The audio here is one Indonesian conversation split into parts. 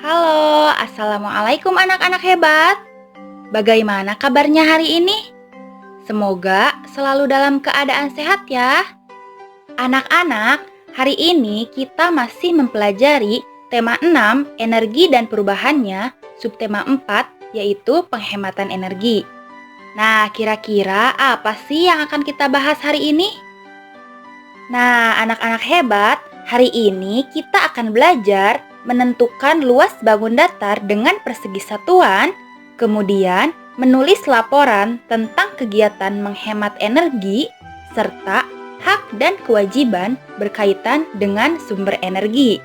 Halo, Assalamualaikum anak-anak hebat. Bagaimana kabarnya hari ini? Semoga selalu dalam keadaan sehat ya. Anak-anak, hari ini kita masih mempelajari tema 6, energi dan perubahannya, subtema 4, yaitu penghematan energi. Nah, kira-kira apa sih yang akan kita bahas hari ini? Nah, anak-anak hebat, hari ini kita akan belajar menentukan luas bangun datar dengan persegi satuan, kemudian menulis laporan tentang kegiatan menghemat energi, serta hak dan kewajiban berkaitan dengan sumber energi.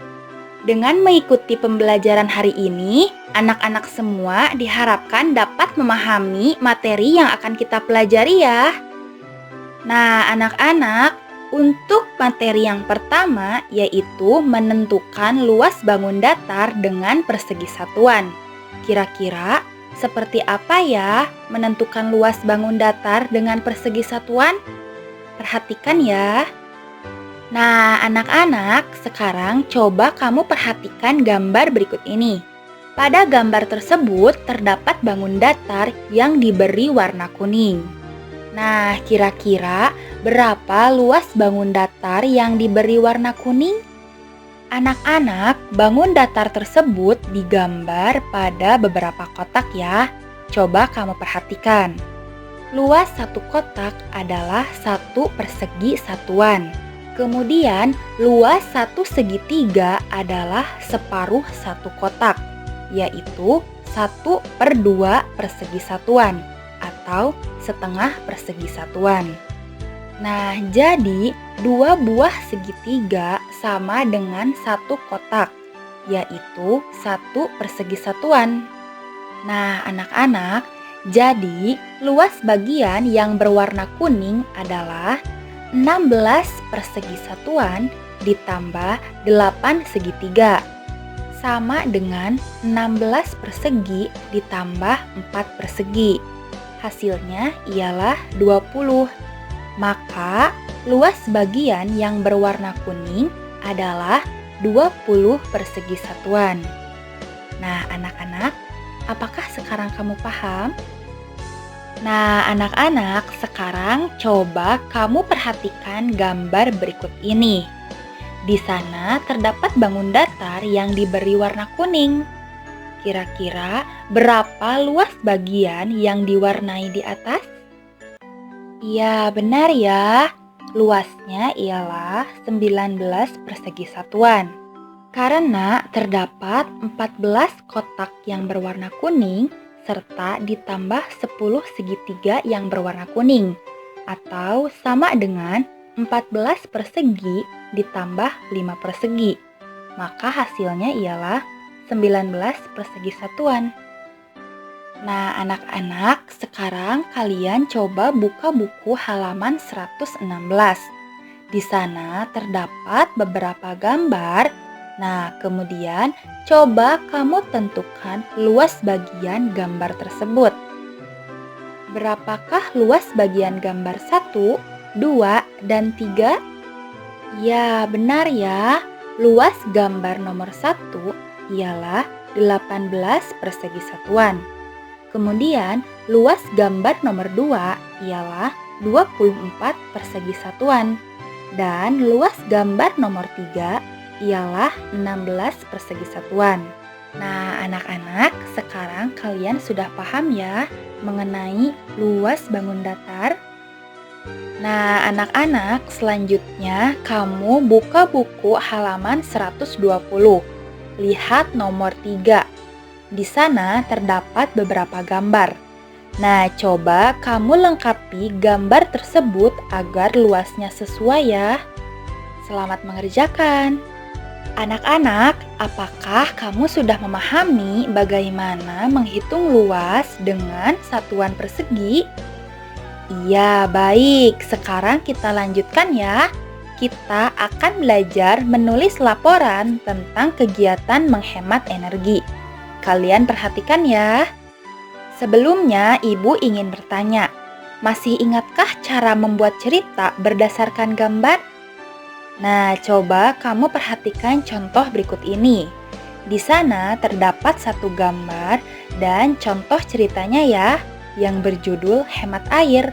Dengan mengikuti pembelajaran hari ini, anak-anak semua diharapkan dapat memahami materi yang akan kita pelajari ya. Nah, anak-anak, untuk materi yang pertama yaitu menentukan luas bangun datar dengan persegi satuan. Kira-kira seperti apa ya menentukan luas bangun datar dengan persegi satuan? Perhatikan ya. Nah, anak-anak, sekarang coba kamu perhatikan gambar berikut ini. Pada gambar tersebut terdapat bangun datar yang diberi warna kuning. Nah, kira-kira berapa luas bangun datar yang diberi warna kuning? Anak-anak, bangun datar tersebut digambar pada beberapa kotak ya. Coba kamu perhatikan. Luas satu kotak adalah satu persegi satuan. Kemudian, luas satu segitiga adalah separuh satu kotak, yaitu 1/2 persegi satuan atau setengah persegi satuan. Nah, jadi 2 buah segitiga sama dengan satu kotak, yaitu 1 persegi satuan. Nah, anak-anak, jadi luas bagian yang berwarna kuning adalah 16 persegi satuan ditambah 8 segitiga. Sama dengan 16 persegi ditambah 4 persegi. Hasilnya ialah 20. Maka luas bagian yang berwarna kuning adalah 20 persegi satuan. Nah, anak-anak, apakah sekarang kamu paham? Nah, anak-anak, sekarang coba kamu perhatikan gambar berikut ini. Di sana terdapat bangun datar yang diberi warna kuning. Kira-kira berapa luas bagian yang diwarnai di atas? Iya, benar ya. Luasnya ialah 19 persegi satuan. Karena terdapat 14 kotak yang berwarna kuning, serta ditambah 10 segitiga yang berwarna kuning, atau sama dengan 14 persegi ditambah 5 persegi. Maka hasilnya ialah 19 persegi satuan. Nah, anak-anak, sekarang kalian coba buka buku halaman 116. Di sana terdapat beberapa gambar. Nah, kemudian coba kamu tentukan luas bagian gambar tersebut. Berapakah luas bagian gambar 1, 2, dan 3? Ya, benar ya. Luas gambar nomor 1 ialah 18 persegi satuan. Kemudian, luas gambar nomor 2 ialah 24 persegi satuan. Dan luas gambar nomor 3 ialah 16 persegi satuan. Nah, anak-anak, sekarang kalian sudah paham ya mengenai luas bangun datar? Nah, anak-anak, selanjutnya kamu buka buku halaman 120. Lihat nomor 3. Di sana terdapat beberapa gambar. Nah, coba kamu lengkapi gambar tersebut agar luasnya sesuai ya. Selamat mengerjakan. Anak-anak, apakah kamu sudah memahami bagaimana menghitung luas dengan satuan persegi? Iya, baik. Sekarang kita lanjutkan ya. Kita akan belajar menulis laporan tentang kegiatan menghemat energi. Kalian perhatikan ya. Sebelumnya, Ibu ingin bertanya, masih ingatkah cara membuat cerita berdasarkan gambar? Nah, coba kamu perhatikan contoh berikut ini. Di sana terdapat satu gambar dan contoh ceritanya ya, yang berjudul Hemat Air.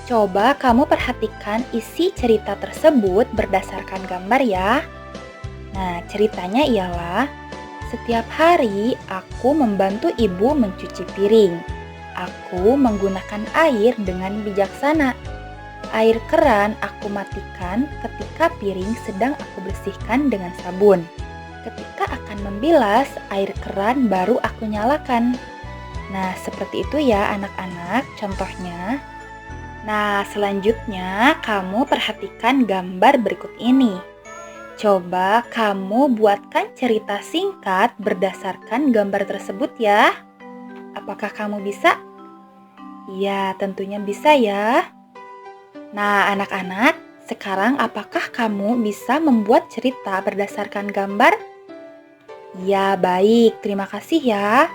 Coba kamu perhatikan isi cerita tersebut berdasarkan gambar ya. Nah, ceritanya ialah setiap hari aku membantu ibu mencuci piring. Aku menggunakan air dengan bijaksana. Air keran aku matikan ketika piring sedang aku bersihkan dengan sabun. Ketika akan membilas, air keran baru aku nyalakan. Nah, seperti itu ya anak-anak contohnya. Nah, selanjutnya kamu perhatikan gambar berikut ini. Coba kamu buatkan cerita singkat berdasarkan gambar tersebut ya. Apakah kamu bisa? Ya, tentunya bisa ya. Nah, anak-anak, sekarang apakah kamu bisa membuat cerita berdasarkan gambar? Ya, baik. Terima kasih ya.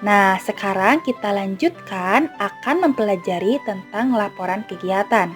Nah, sekarang kita lanjutkan akan mempelajari tentang laporan kegiatan.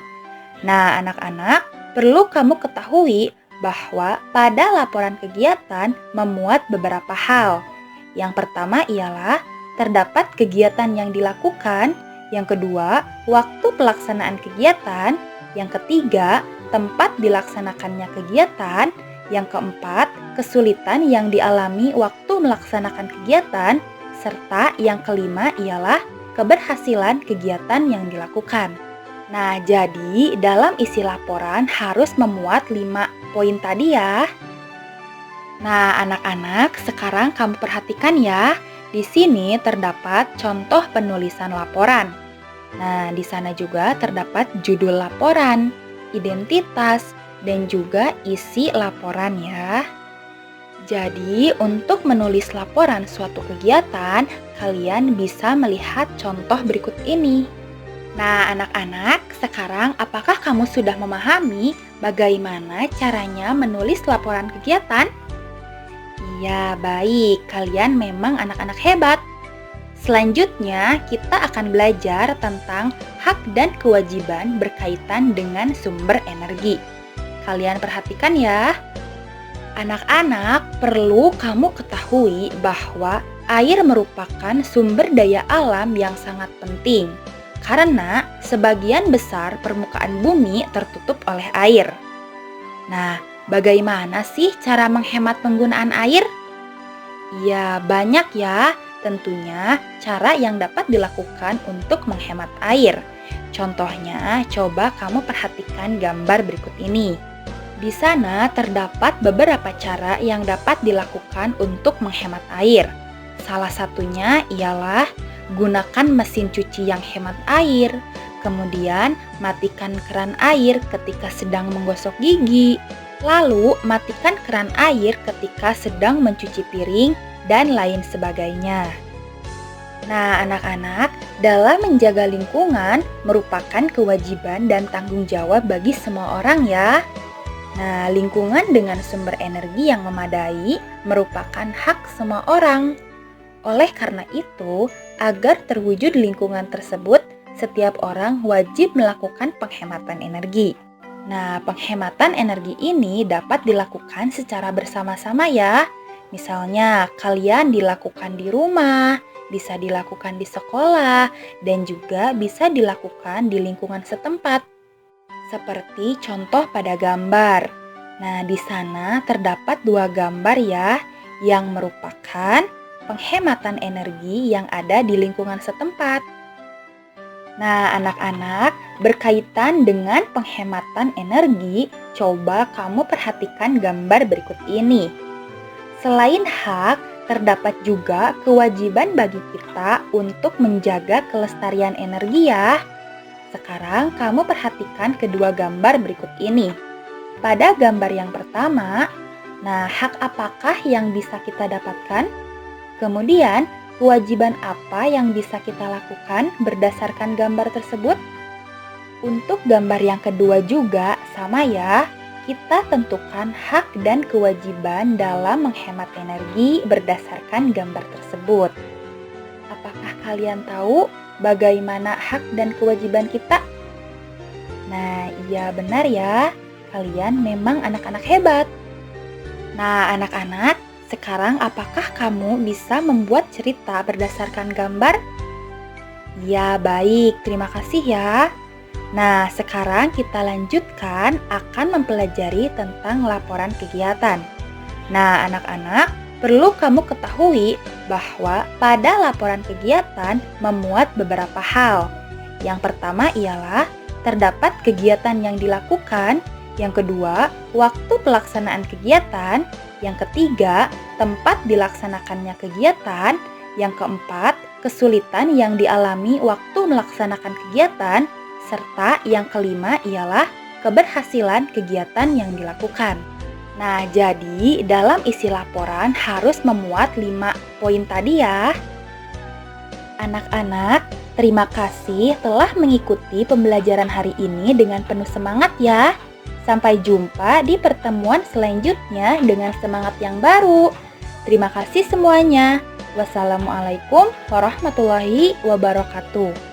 Nah, anak-anak, perlu kamu ketahui bahwa pada laporan kegiatan memuat beberapa hal. Yang pertama ialah terdapat kegiatan yang dilakukan, yang kedua, waktu pelaksanaan kegiatan, yang ketiga, tempat dilaksanakannya kegiatan, yang keempat, kesulitan yang dialami waktu melaksanakan kegiatan, serta yang kelima ialah keberhasilan kegiatan yang dilakukan. Nah, jadi dalam isi laporan harus memuat 5 poin tadi ya. Nah, anak-anak, sekarang kamu perhatikan ya. Di sini terdapat contoh penulisan laporan. Nah, di sana juga terdapat judul laporan, identitas, dan juga isi laporan ya. Jadi, untuk menulis laporan suatu kegiatan, kalian bisa melihat contoh berikut ini. Nah, anak-anak, sekarang apakah kamu sudah memahami bagaimana caranya menulis laporan kegiatan? Iya, baik. Kalian memang anak-anak hebat. Selanjutnya, kita akan belajar tentang hak dan kewajiban berkaitan dengan sumber energi. Kalian perhatikan ya. Anak-anak, perlu kamu ketahui bahwa air merupakan sumber daya alam yang sangat penting karena sebagian besar permukaan bumi tertutup oleh air. Nah, bagaimana sih cara menghemat penggunaan air? Ya, banyak ya. Tentunya cara yang dapat dilakukan untuk menghemat air. Contohnya, coba kamu perhatikan gambar berikut ini. Di sana terdapat beberapa cara yang dapat dilakukan untuk menghemat air. Salah satunya ialah gunakan mesin cuci yang hemat air, kemudian matikan keran air ketika sedang menggosok gigi, lalu matikan keran air ketika sedang mencuci piring, dan lain sebagainya. Nah, anak-anak, dalam menjaga lingkungan merupakan kewajiban dan tanggung jawab bagi semua orang ya. Nah, lingkungan dengan sumber energi yang memadai merupakan hak semua orang. Oleh karena itu, agar terwujud lingkungan tersebut, setiap orang wajib melakukan penghematan energi. Nah, penghematan energi ini dapat dilakukan secara bersama-sama ya. Misalnya, kalian dilakukan di rumah, bisa dilakukan di sekolah, dan juga bisa dilakukan di lingkungan setempat. Seperti contoh pada gambar. Nah, di sana terdapat 2 gambar ya, yang merupakan penghematan energi yang ada di lingkungan setempat. Nah, anak-anak, berkaitan dengan penghematan energi, coba kamu perhatikan gambar berikut ini. Selain hak, terdapat juga kewajiban bagi kita untuk menjaga kelestarian energi ya. Sekarang kamu perhatikan kedua gambar berikut ini. Pada gambar yang pertama, nah hak apakah yang bisa kita dapatkan? Kemudian, kewajiban apa yang bisa kita lakukan berdasarkan gambar tersebut? Untuk gambar yang kedua juga sama ya. Kita tentukan hak dan kewajiban dalam menghemat energi berdasarkan gambar tersebut. Apakah kalian tahu bagaimana hak dan kewajiban kita? Nah, iya benar ya. Kalian memang anak-anak hebat. Nah, anak-anak, sekarang apakah kamu bisa membuat cerita berdasarkan gambar? Ya, baik. Terima kasih ya. Nah, sekarang kita lanjutkan akan mempelajari tentang laporan kegiatan. Nah, anak-anak, perlu kamu ketahui bahwa pada laporan kegiatan memuat beberapa hal. Yang pertama ialah terdapat kegiatan yang dilakukan, yang kedua, waktu pelaksanaan kegiatan, yang ketiga, tempat dilaksanakannya kegiatan, yang keempat, kesulitan yang dialami waktu melaksanakan kegiatan, serta yang kelima ialah keberhasilan kegiatan yang dilakukan. Nah, jadi dalam isi laporan harus memuat 5 poin tadi ya. Anak-anak, terima kasih telah mengikuti pembelajaran hari ini dengan penuh semangat ya. Sampai jumpa di pertemuan selanjutnya dengan semangat yang baru. Terima kasih semuanya. Wassalamualaikum warahmatullahi wabarakatuh.